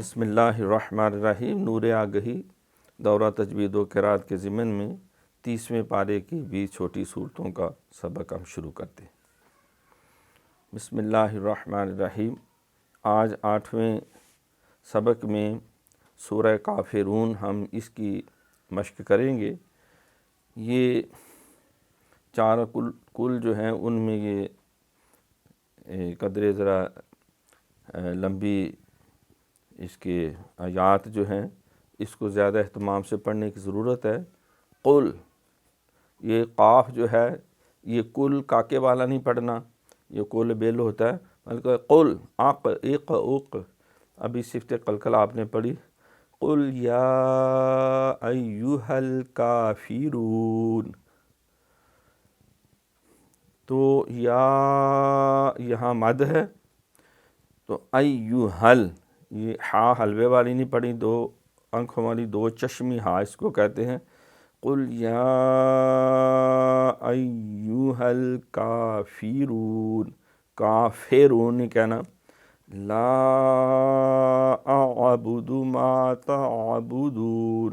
بسم اللہ الرحمن الرحیم۔ نور آگہی دورہ تجوید و قرات کے ضمن میں 30ویں پارے کی 20 چھوٹی صورتوں کا سبق ہم شروع کرتے ہیں۔ بسم اللہ الرحمن الرحیم۔ آج 8ویں سبق میں سورہ کافرون ہم اس کی مشق کریں گے۔ یہ چار کل جو ہیں ان میں یہ قدرے ذرا لمبی اس کے آیات جو ہیں اس کو زیادہ اہتمام سے پڑھنے کی ضرورت ہے۔ قل، یہ قاف جو ہے یہ کل کاکے والا نہیں پڑھنا، یہ کل بیل ہوتا ہے، بلکہ قل اق اق اق۔ ابھی صفت قلقلہ آپ نے پڑھی، قل یا ایھا الکافرون، تو یا یہاں مد ہے تو ایھا، یہ ہا حلوے والی نہیں پڑھی، 2 آنکھوں والی 2 چشمی ہا اس کو کہتے ہیں۔ قل یا ایھا الکافرون، کافرون نہیں کہنا۔ لا اعبد ما تعبدون،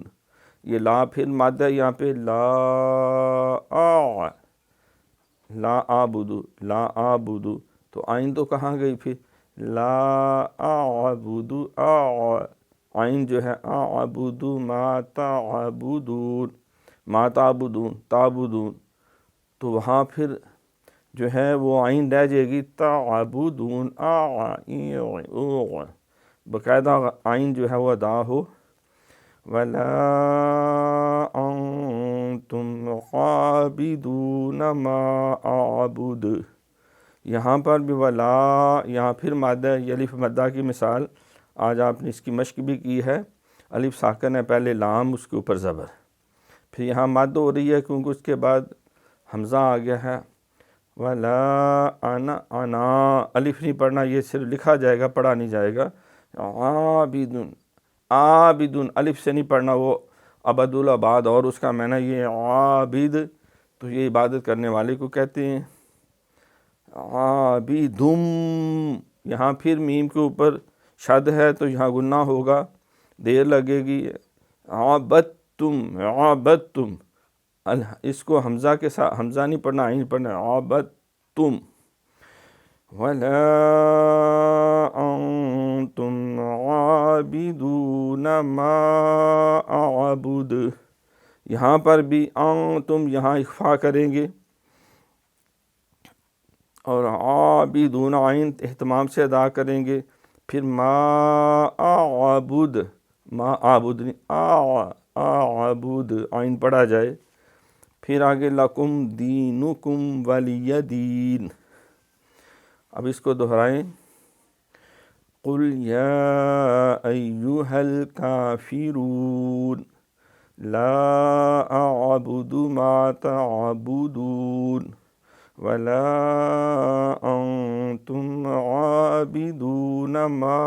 یہ لا پھر مد ہے یہاں پہ، لا اعبد، لا اعبد، تو آئین تو کہاں گئی پھر؟ لا اعبد، عین جو ہے اعبد ما تعبدون، ما تعبدون، تعبدون، تو وہاں پھر جو ہے وہ عین رہ جائے گی، تعبدون، باقاعدہ عین جو ہے وہ ادا ہو۔ ولا انتم عابدون ما اعبد، یہاں پر بھی ولا، یہاں پھر مادہ، یہ الف مدہ کی مثال آج آپ نے اس کی مشق بھی کی ہے۔ الف ساکن ہے، پہلے لام، اس کے اوپر زبر، پھر یہاں مد ہو رہی ہے کیونکہ اس کے بعد حمزہ آ گیا ہے۔ ولا انا، انا الف نہیں پڑھنا، یہ صرف لکھا جائے گا، پڑھا نہیں جائے گا۔ عابدون، عابدون الف سے نہیں پڑھنا، وہ عبد العباد اور اس کا معنی یہ عابد، تو یہ عبادت کرنے والے کو کہتے ہیں۔ عابدم، یہاں پھر میم کے اوپر شد ہے تو یہاں گناہ ہوگا، دیر لگے گی۔ عابدتم، عابدتم، اس کو حمزہ کے ساتھ، حمزہ نہیں پڑھنا، عین پڑھنا، عابدتم۔ ولا انتم عابدون ما اعبد، یہاں پر بھی انتم یہاں اخفا کریں گے، اور عابدون عین اہتمام سے ادا کریں گے۔ پھر ما اعبد، ما اعبد اعبد عین پڑھا جائے۔ پھر آگے لکم دینکم ولی دین، اب اس کو دہرائیں۔ قل یا ایھا الکافرون لا اعبد ما تعبدون ولا انتم عابدون ما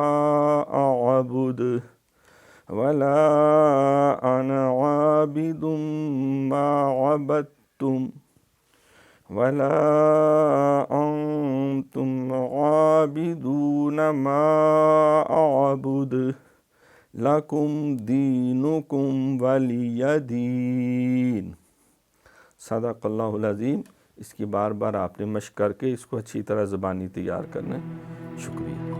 اعبد ولا انا عابد ما عبدتم ولا انتم عابدون ما اعبد لکم دینکم ولی دین۔ صدق اللہ العظیم۔ اس کی بار بار آپ نے مشق کر کے اس کو اچھی طرح زبانی تیار کرنا ہے۔ شکریہ۔